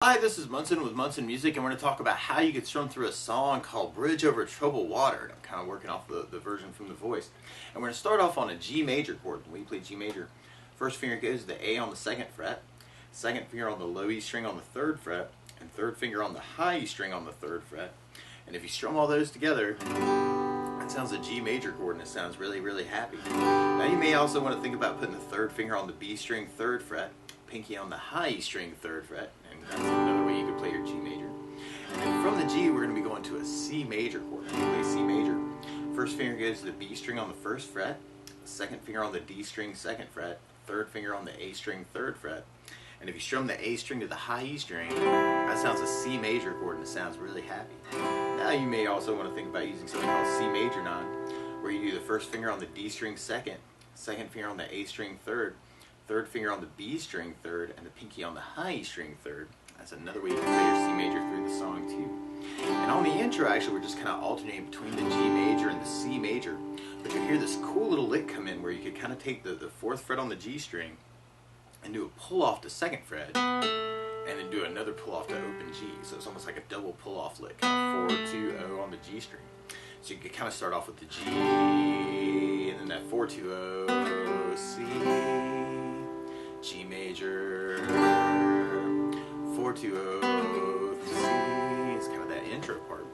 Hi, this is Munson with Munson Music, and we're going to talk about how you could strum through a song called Bridge Over Troubled Water. I'm kind of working off the version from The Voice. And we're going to start off on a G major chord. When we play G major, first finger goes to the A on the 2nd fret, second finger on the low E string on the 3rd fret, and third finger on the high E string on the 3rd fret. And if you strum all those together, that sounds a G major chord, and it sounds really, really happy. Now you may also want to think about putting the third finger on the B string 3rd fret, pinky on the high E string 3rd fret, and that's another way you could play your G major. And then from the G, we're going to be going to a C major chord. When we play C major, first finger goes to the B string on the 1st fret, second finger on the D string 2nd fret, third finger on the A string 3rd fret. And if you strum the A string to the high E string, that sounds a C major chord, and it sounds really happy. Now you may also want to think about using something called C major 9, where you do the first finger on the D string 2nd, second finger on the A string 3rd, third finger on the B string 3rd, and the pinky on the high E string 3rd. That's another way you can play your C major through the song too. And on the intro, actually, we're just kind of alternating between the G major and the C major. But you'll hear this cool little lick come in where you could kind of take the 4th fret on the G string and do a pull off to 2nd fret, and then do another pull off to open G. So it's almost like a double pull off lick, kind of 4, 2, 0 on the G string. So you could kind of start off with the G, and then that 4, 2, 0, C, G major, 4, 2, 0, C. It's kind of that intro part.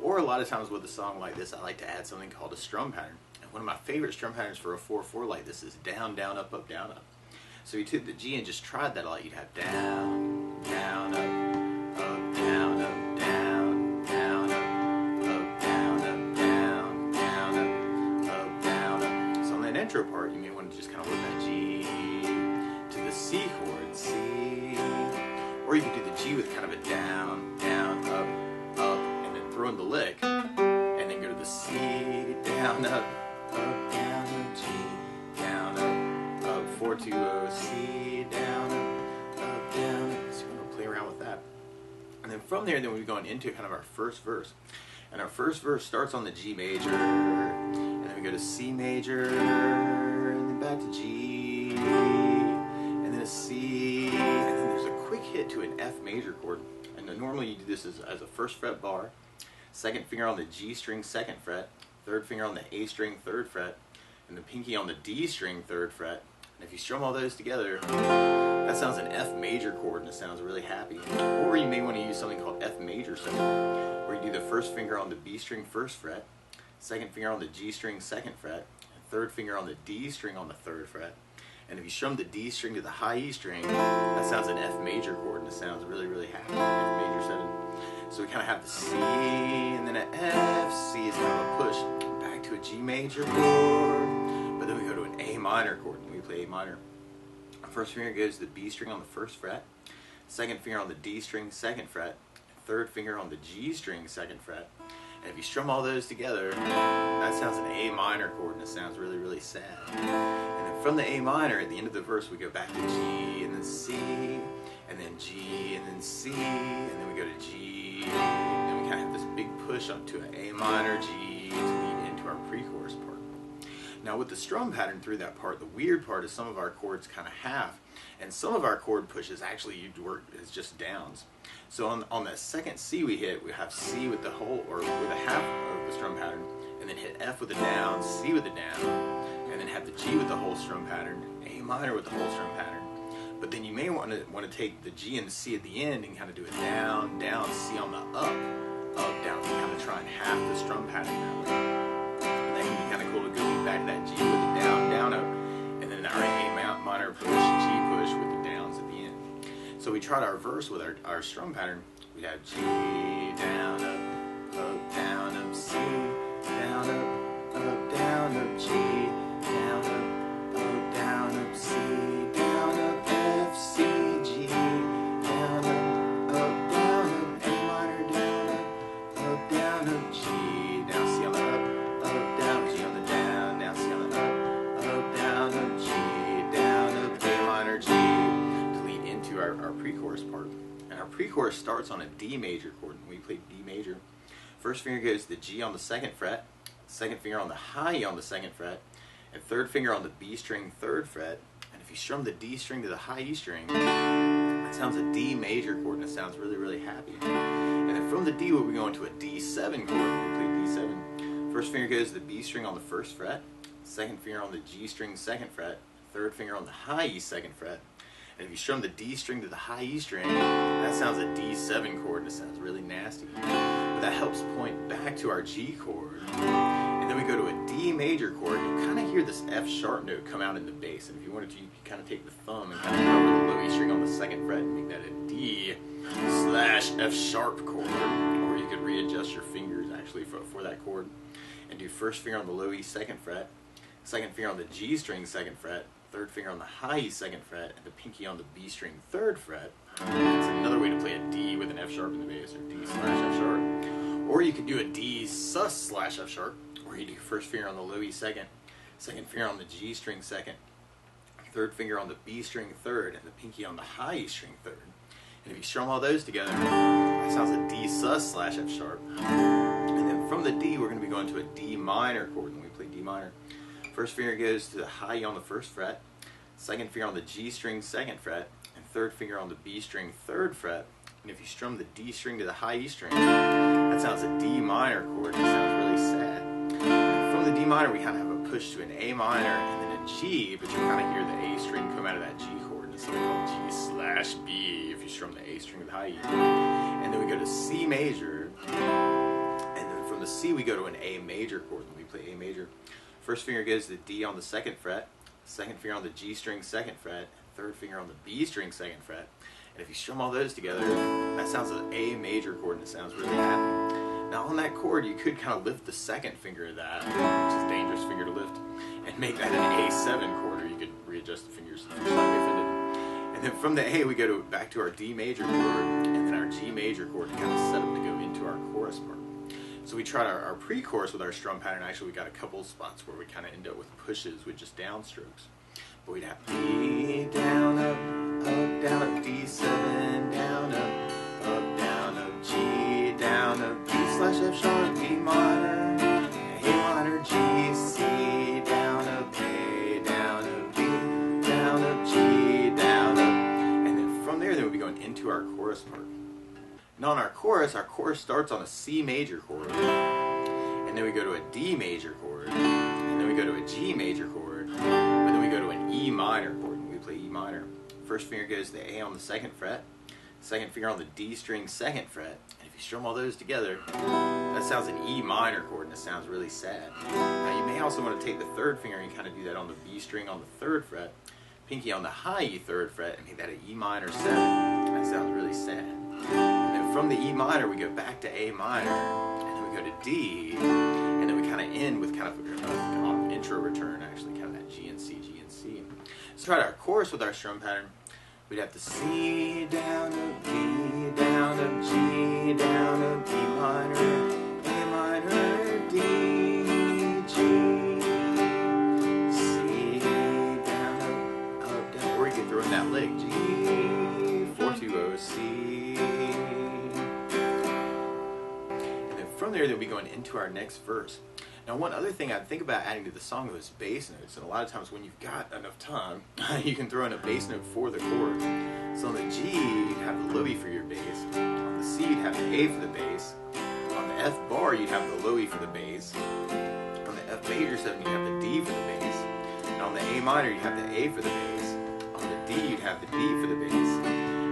Or a lot of times with a song like this, I like to add something called a strum pattern. And one of my favorite strum patterns for a 4/4 like this is down, down, up, up, down, up. So you took the G and just tried that a lot. You'd have down, down, up, down, up, down, down, up, down, up, down, down, up, down, up. So on that intro part, you may want to just kind of work that G to the C chord, C. Or you could do the G with kind of a down, down, up, and then throw in the lick, and then go to the C, down, up, down, up, G, down, up, 4, 2, 0, C, down, up, down, up. So we're going to play around with that. And then from there, we're going into kind of our first verse. And our first verse starts on the G major, and then we go to C major, and then back to G, and then a C, and then there's a quick hit to an F major chord. And then normally you do this as a 1st fret bar, second finger on the G string 2nd fret, third finger on the A string 3rd fret, and the pinky on the D string 3rd fret. And if you strum all those together, that sounds an F major chord, and it sounds really happy. Or you may want to use something called F major 7, where you do the first finger on the B string 1st fret, second finger on the G string 2nd fret, and third finger on the D string on the 3rd fret. And if you strum the D string to the high E string, that sounds an F major chord, and it sounds really, really happy. F major 7. So we kind of have the C, and then an F. C is kind of a push back to a G major chord. But then we go to an A minor chord, and we play A minor. Our first finger goes to the B string on the 1st fret, second finger on the D string 2nd fret, third finger on the G string 2nd fret. And if you strum all those together, that sounds an A minor chord, and it sounds really, really sad. And then from the A minor, at the end of the verse, we go back to G, and then C, and then G, and then C, and then we go to G, and then we kind of have this big push up to an A minor, G, to lead into our pre-chorus part. Now with the strum pattern through that part, the weird part is some of our chords kind of half, and some of our chord pushes actually you'd work as just downs. So on that second C we hit, we have C with the whole, or with a half of the strum pattern, and then hit F with a down, C with a down, and then have the G with the whole strum pattern, A minor with the whole strum pattern. But then you may want to take the G and the C at the end and kind of do a down, down, C on the up, down, so kind of try and half the strum pattern that way. And that can be kind of cool to go back to that G with the down, down, up, and then our A minor push, G push with the downs at the end. So we tried our verse with our strum pattern. We have G, down, down, up, C, down, up, G, down, up, C, down, up, F, C, G, down, up, A minor, down, up, G, down, C on the up, down, G on the down, C on the up, G, down, up, A minor, G, to lead into our pre-chorus part. And our pre-chorus starts on a D major chord. When we play D major, first finger goes to the G on the 2nd fret, second finger on the high E on the 2nd fret, and third finger on the B string 3rd fret. And if you strum the D string to the high E string, that sounds sounds a D major chord, and it sounds really, really happy. And then from the D, we'll be going to a D7 chord. We play D7. First finger goes to the B string on the first fret, second finger on the G string second fret, third finger on the high E second fret. And if you strum the D string to the high E string, that sounds a D7 chord, and it sounds really nasty. But that helps point back to our G chord. And then we go to a D major chord, and you'll kind of hear this F sharp note come out in the bass. And if you wanted to, you could kind of take the thumb and kind of cover the low E string on the second fret and make that a D/F sharp chord. Or you could readjust your fingers actually for that chord and do first finger on the low E second fret, second finger on the G string second fret, third finger on the high E second fret, and the pinky on the B string third fret. That's another way to play a D with an F sharp in the bass, or D/F sharp. Or you could do a D sus/F sharp, where you do first finger on the low E second, second finger on the G string second, third finger on the B string third, and the pinky on the high E string third. And if you strum all those together, that sounds a D sus/F sharp. And then from the D, we're going to be going to a D minor chord when we play D minor. First finger goes to the high E on the first fret, second finger on the G string second fret, and third finger on the B string third fret. And if you strum the D string to the high E string, that sounds a D minor chord, and it sounds really sad. And from the D minor, we kind of have a push to an A minor and then a G, but you kind of hear the A string come out of that G chord. It's something called G/B if you strum the A string to the high E. And then we go to C major, and then from the C we go to an A major chord when we play A major. First finger goes to the D on the second fret, second finger on the G string second fret, third finger on the B string second fret. And if you strum all those together, that sounds an A major chord, and it sounds really happy. Now on that chord, you could kind of lift the second finger of that, which is a dangerous finger to lift, and make that an A7 chord, or you could readjust the fingers if you're not offended. And then from the A, we go back to our D major chord, and then our G major chord to kind of set up to go into our chorus part. So we tried our pre-chorus with our strum pattern. Actually, we got a couple of spots where we kind of end up with pushes with just downstrokes. But we'd have D, down, up, down, up, D7, down, up, G, down, up, D/F sharp, D minor, A minor, G, C, down, up, A, down, up, B, down, up, G, down, up. And then from there, we'll be going into our chorus part. Now on our chorus starts on a C major chord, and then we go to a D major chord, and then we go to a G major chord, and then we go to an E minor chord when we play E minor. First finger goes to the A on the second fret, second finger on the D string second fret, and if you strum all those together, that sounds an E minor chord, and it sounds really sad. Now you may also want to take the third finger and kind of do that on the B string on the third fret, pinky on the high E third fret, and make that an E minor 7. That sounds really sad. And then from the E minor, we go back to A minor, and then we go to D, and then we kind of end with kind of an intro return, actually, kind of that G and C, G and C. So try our chorus with our strum pattern. We'd have to C, down, up, D, down, up, G, down, up, D minor, A minor, D, G, C, down, up, down. Or you can throw in that lick, G, 4-2-0, C. From there, they'll be going into our next verse. Now, one other thing I'd think about adding to the song is bass notes. And a lot of times when you've got enough time, you can throw in a bass note for the chord. So on the G, you'd have the low E for your bass. On the C, you'd have the A for the bass. On the F bar, you'd have the low E for the bass. On the F major 7, you'd have the D for the bass. And on the A minor, you'd have the A for the bass. On the D, you'd have the D for the bass.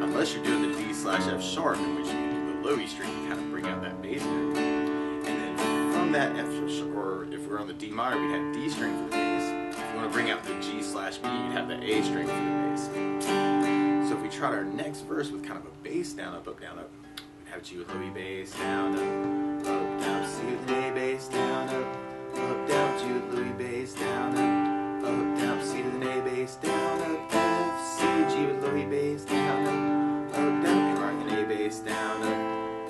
Unless you're doing the D/F sharp, in which you do the low E string to kind of bring out that bass note. That F, or if we're on the D minor, we'd have D string for the bass. If you want to bring out the G/B, you'd have the A string for the bass. So if we tried our next verse with kind of a bass down, up, down, up, we'd have G with low E bass, down, up, down, C with an A bass, down, up, down, G with low E bass, down, up, down, C with an A bass, down, up, F, C, G with low E bass, down, up, down, A minor with an A bass, down,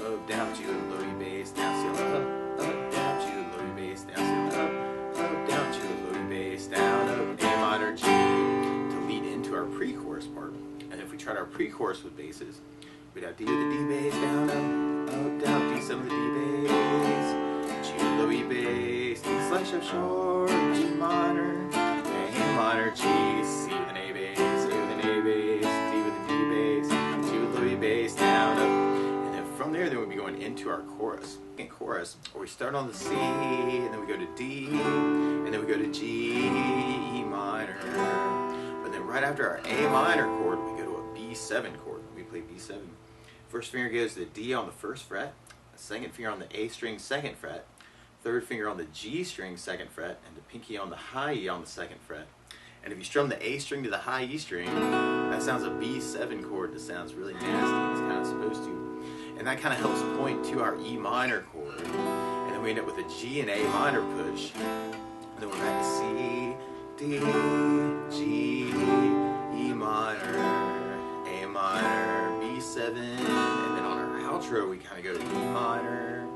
up, down, G with low E bass, down, C, up, down, G with low E bass, down, C, up, down, G with low E bass, down, up, A minor, G, to lead into our pre-chorus part. And if we tried our pre-chorus with basses, we'd have D with the D bass, down, up, down, D7 with the D bass, G with low E bass, D/F sharp, G minor, A minor, G, C with an A bass, A with an A bass, D with a D bass, G bass, down, up. And then from there, then we'll be going into our chorus. In chorus, where we start on the C, and then we go to D, and then we go to G, E minor. But then right after our A minor chord, we go to a B7 chord. We play B7. First finger goes to the D on the first fret, second finger on the A string, second fret, third finger on the G string, second fret, and the pinky on the high E on the second fret. And if you strum the A string to the high E string, that sounds a B7 chord that sounds really nasty. It's kind of supposed to. And that kind of helps point to our E minor chord. And then we end up with a G and A minor push. And then we're back to C, D, G, E minor, A minor, B7. And then on our outro, we kind of go to E minor,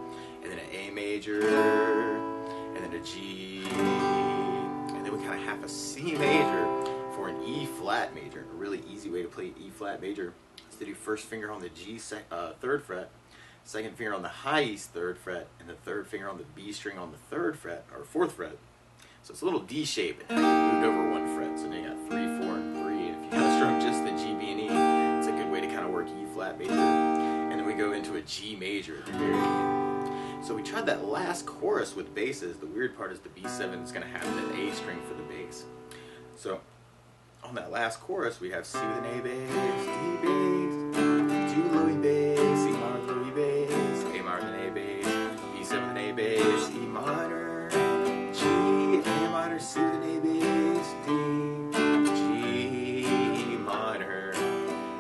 and then an A major, and then a G. And then we kind of have a C major for an E flat major. A really easy way to play E flat major is to do first finger on the G third fret, second finger on the high E third fret, and the third finger on the B string on the third fret, or fourth fret. So it's a little D shape. It's moved over one fret. So now you got 3, 4, and 3. And if you kind of strum just the G, B, and E, it's a good way to kind of work E flat major. And then we go into a G major at the very end. So we tried that last chorus with basses. The weird part is the B7 is going to have an A string for the bass. So on that last chorus, we have C with an A bass, D bass, G with low E bass, C minor with low E bass, A minor with an A bass, B7 with an A bass, E minor, G, A minor, C with an A bass, D, G, E minor,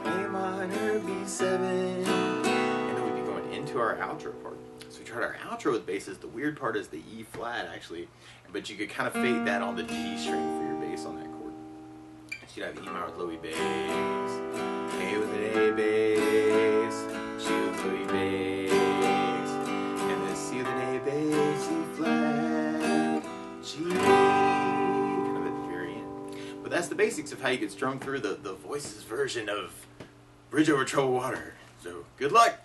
A minor, B7, and then we'd be going into our outro part. So we tried our outro with basses. The weird part is the E flat actually, but you could kind of fade that on the G string for your bass on that chord. So you'd have E minor with low E bass, A with an A bass, G with low E bass, and then C with an A bass, E flat, G, kind of at the very end. But that's the basics of how you could strum through the Voices version of Bridge Over Troubled Water. So good luck!